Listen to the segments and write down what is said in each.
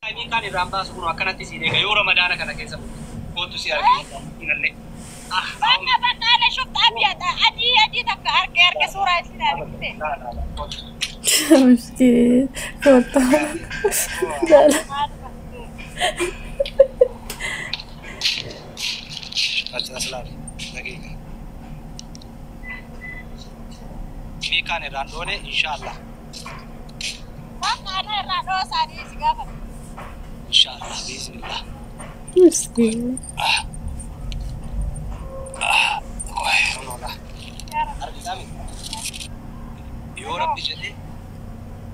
Ini kan iramba suruh akan nanti sini kayak orang Madana kan kisah. Foto si arki inalle. بقى انا شفت ابيض ادي تك ارك صوره مسكين فوتو لا لا Asalaam daqiiqa fi kan irandone inshallah انا الرادو سادي سيغافا inshallah bismillah مسكين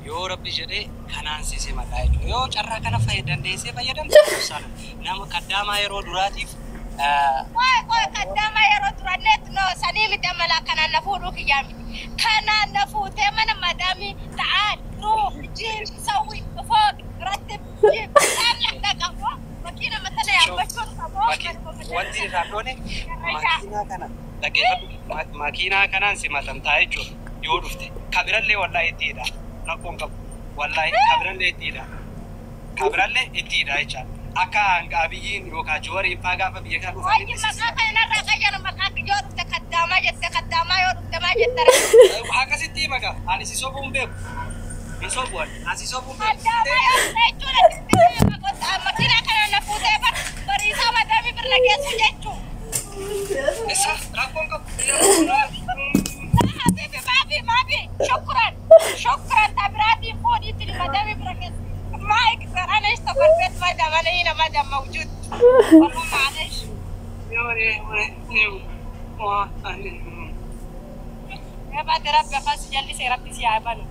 Yo Rabbi jedhe kanaan sise maqaa jechuudha. Yoo carraa kana fayyadamdeessee fayyadamte sana nama kaddamaa yeroo duraatiif Woi kadama yero turanet no sani mi damala kana nafudu kiyami kana nafute mana madami taal روح جيب سوي فوق رتب جيب تعمل دقة ماكينة مثلا يا بشر wanti raadone makiinaa kana dhaggeeffadhu makiinaa kanaan simatan taa'ee jechuudha yoo dhufte kabirallee wallahi ittiidha rakkoon qabu wallahi kabirallee ittiidha jecha akka abiyyiin yookaan jooriin faa gaafa biyya kana dhufan wajji maqaa kanarraa qayyana maqaa yoo dhufte kaddamaa yoo dhufte maa jettara akkasitti maqaa ani si sobuun beeku hin sobuun asi sobuun kaddamaa yoo dhufte jechuudha makiinaa kana nafuutee bariisaa madaami birra geessu jechuudha. isa rakkoon qabu ما في شكرا تبراتي فودي تلي مدامي بركز ما يقدر انا اشتغل بيت مدام انا هنا مدام موجود والله معلش يا بعد ربي خلاص جلي سي ربي سي عبانو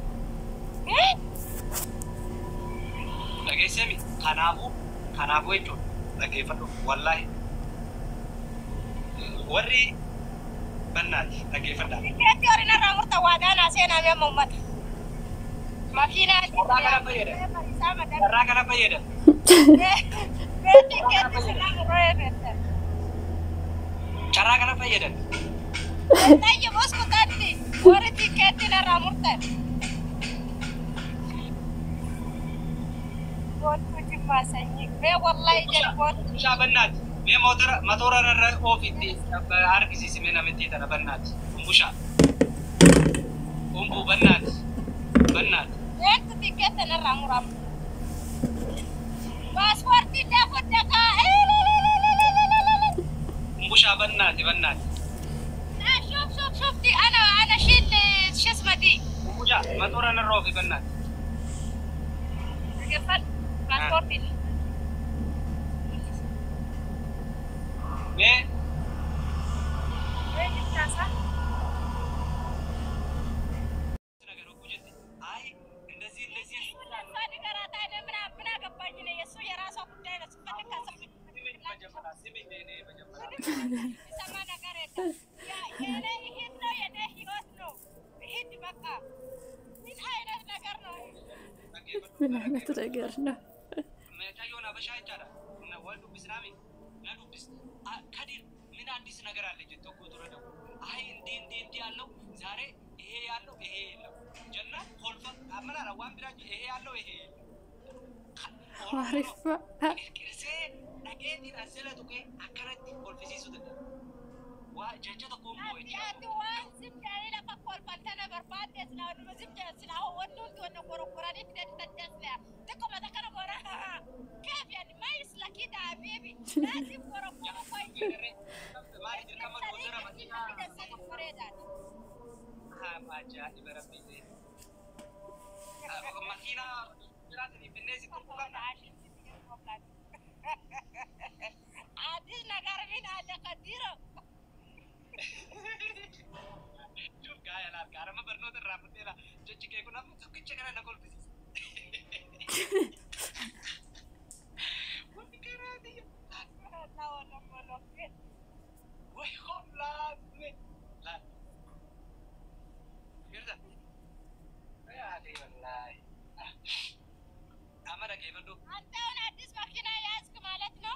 lagi semi kanabu itu lagi fadu wallahi warri bannati lagi fada كيف يورينا رامور توادانا سينا يا ممت ماكينة Karena kenapa ya dah? بيتي كيف سلام رويفت Cara kenapa ya dah? طيب اسكت انت وريتي كيف رامور تاني قلت ما سيك بي والله جل Bisa bannat. Dia motor ada ofiti. Arki sisi mana menti tanah bannat. Umbusha. Umbu bannat. انت تيكت انا رامور باسبورتي تاخد دقا Umbusha bannat. لا شوف دي انا شيل شو اسمه دي Umbusha motor ada rofi bannat. قفل باسبورتي Me ايه جبتها Ay, እንደዚህ صادق قرات انا من اقباኝ ነው የሱ የራሷ ጉዳይ ነው ስፈልግ ካሰብኩ ሰማ ነገር የለም ያ የኔ ይሄድ ነው የኔ ህይወት ነው ይሄድ በቃ ምን አይነት ነገር ነው ምን አይነት ነገር ነው? መታየውና በሻይ ቻላ እና ወልዱ ብስራሚ ነዱብስ ከዲር ምን አዲስ ነገር አለ ጀተው ወጥረው አይ እንዴ ያለው ዛሬ ይሄ ያለው ይሄ የለው ጀና ኮልፈ አመራራ ዋን ቢራጅ ይሄ ያለው ይሄ عارفة ከርሴ ነገዲ አዘለቱከ አከረቲ ኮልፊሲሱ ተደ ዋ ጀጀተ ኮምቦ ያቲ ዋን ስም ያለ ፈቆል ፈንተነ በርባደት ነው ምዝም ስላው ወንዱን ወደ ቆረቆራኒ ተደተደስለ ተቆመ ተከረ ጎራ كيف يعني ما يسلك كده يا حبيبي لازم قرقوره كويس ما يجي كمان وزاره مدينه ما جاء بربي ماكينه براتني بالناس كلها عادي نغار من هذا قديره شوف قايا لا كارم برنود الرابطه جج كي كنا سكچ كنا نقول بس وي خلا لا كده يا دي والله امرك كيف ندو انت ولا اديس ماكينه ياسك مالتنا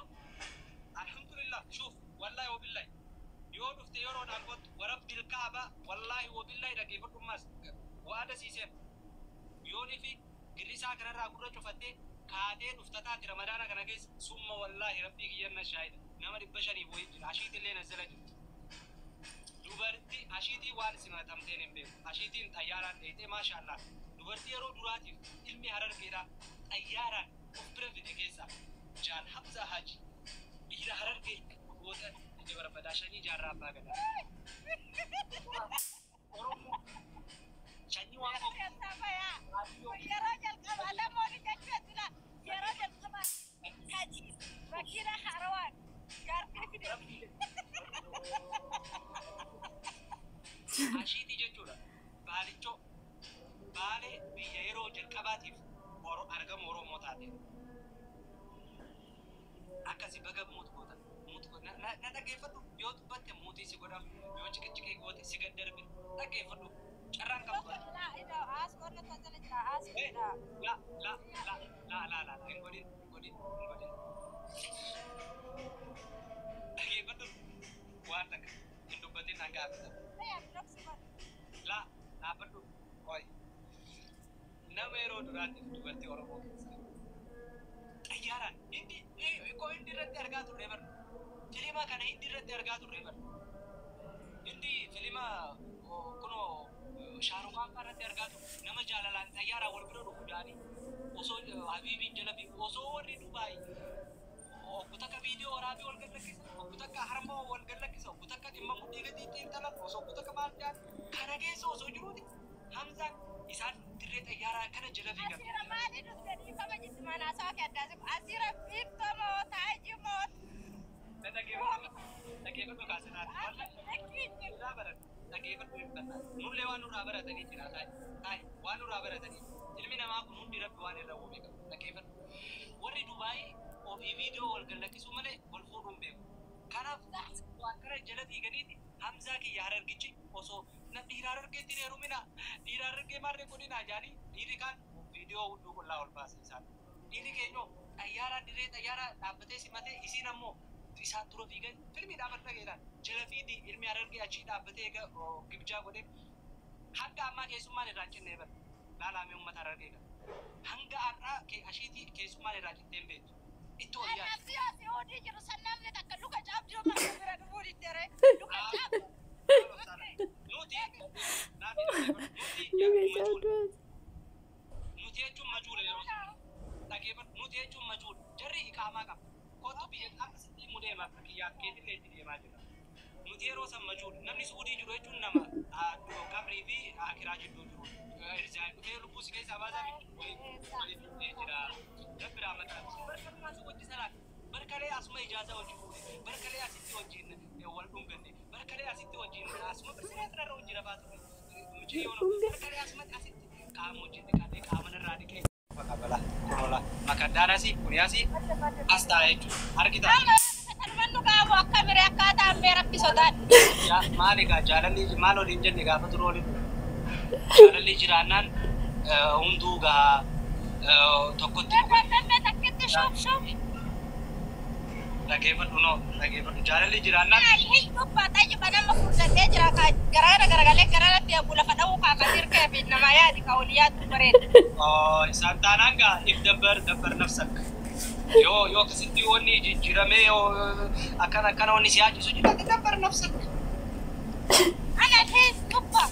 الحمد لله شوف والله وبالله يوم افتيروا دانقط ورب الكعبه والله وبالله ده كيف تمس وهذا سيسم يوني في جلسا كرر اغره شفتي kaatee dhuftataati ramadaana kana keessa summa wallaahi rabbii kiyyanna shaahida nama 500 wayii jira ashiitillee nazzala jirti dubartii ashiitii waan simatamteen hin beeku ashiitiin xayyaaraan dheeyxee maashaallah dubartii yeroo duraatiif ilmi harargeedha xayyaaraan of bira fide keessa jaan Hamza Haji dhiira harargee goota ija barbadaa shanii jaarraa abbaa gadaa Oromoo shanii waan yeroo jalqabaa lamoonni jechuu jira yeroo jalqabaa Haji wakiila Harawaan gaartee fide ashiitii jechuudha baalichoo baalee biyya yeroo jalqabaatiif argamu Oromoo taate akkasi baga muutu na dhaggeeffadhu yoo dubbatte muutii si godhamu yoo ciqicciqee goote si gaddarbe dhaggeeffadhu carraan qabu la hin godhin dhaggeeffadhu waan takka hin dubbatin hanga abita la dhaabbadhu oy nama yeroo duraatiif dubartii Oromoo keessaa xayyaaraan hindi irratti argaa turre bar filima kana hindi irratti argaa turre bar hindi filima kuno shaarumaan irratti argaa turre nama jaalalaan xayyaaraan wal bira dhufuudhaanii osoo habiibiin jala fi osoo warri Dubaay okkutaka viidiyoo waraabii wal gallakkisa okkutaka harmoo wal gallakkisa okkutaka dhimma mudhii gadii xiinxalan osoo okkutaka maal jaan kana keessa osoo jiruuti Hamzaan isaan dirree xayyaaraa kana jala fiigan. Asira maali dhufanii kama jitti manaa saa keddaasi asira biiftamoo taajimoo. Dhaggeeffadhu kaasinaati. Dhaggeeffadhu hin banna. Nullee waan nurraa baratanii jira taa'e waan nurraa baratanii ilmi namaa kun hundi rabbi waan irra uumee qabu dhaggeeffadhu. Warri Dubaay ofii viidiyoo wal gallakkisuu malee wal fuudhuun beeku. Kanaaf waan kana jala fiiganiiti Hamzaa kiyya harargichi osoo na dhiira harargeetti heerumina dhiira harargee maarree godhina jaanii dhiirri kaan viidiyoo hunduu qullaa ol baase isaan dhiirri keenyoo xayyaaraa dirree xayyaaraa dhaabbatee simatee isiin ammoo isaan dura fiigan filmii dhaabbata dhageedhaan jala fiidii ilmi harargee achii dhaabbatee gibjaa godhee hanga ammaa keessummaan irraa cinnee bara laalaamee uummata harargeedha hanga har'aa ashiitii keessummaan irraa citteen beektu itti wayyaa. Anabsiyaasi hodii jiru sannamni takka luka caabduu mana bira dhufuu dittere luka caabdu. Nuti jechuun majuudha yeroo dhaggeeffatu nuti jechuun majuudha jarri iqaamaa qaba kootu biyya akkasitti mudeema kiyyaa keetillee itti deemaa jira nuti yeroo san majuudha namni suudii jiru jechuun nama qabrii fi akiraa jidduu jiru dhufee lubbuusi keessaa baasaa waliif jira dabbiraa mataa barkalee asuma wajji salaat barkalee asuma ijaazaa wajji fuudhe barkalee asitti wajjiin wal dhunganne barkalee asitti wajjiin asuma birsinee irra wajji rafaa ture mucayyoon barkalee asumatti asitti qaama wajjiin dhiqatee qaama irraa dhiqee makabala korola makaddaanasi kuniyaasi as taa'ee jechuudha argita. Mannu qaamu akka miree akkaataa ammee rakkisootaan. Maal egaa jaalalli maal waliin jenne gaafa turu waliin jaalalli jiraannaan hunduu gaa tokkotti. Dabbee takkitti shoof. Dhaggeeffadhu noo dhaggeeffadhu jaalalli jiraannaan. Hin dubbataa jiba nama furdadhee jira garagalee garalatti eebbu lafa dha'uu kaaka dirqee fi nama yaadi ka olii yaadu bareeda. Isaan taanaan gaa if dabbar nafsak. Yoo akkasitti wanni jijjiiramee yoo akkana wanni si yaachisu jiraate dabbar nafsak. Ana hin dubba.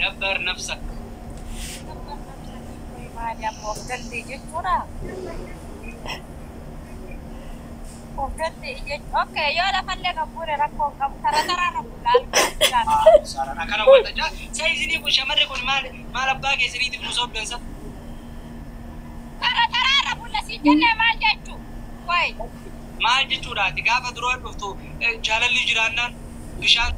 Dabbar nafsak. Maali ammoo of dandee jechuudha. Of dandee jechuudha. Okay yoo lafallee qabuure rakkoo qabu taraa na bulaalu. Saaraan akkana wanta jaa saayizini kun shamarre kun maal abbaa keessaniitiif nu soobdansa. Taraa bulla si jennee maal jechuu? Wayi. Maal jechuudhaati gaafa duraan dhuftu jaalalli jiraannaan bishaan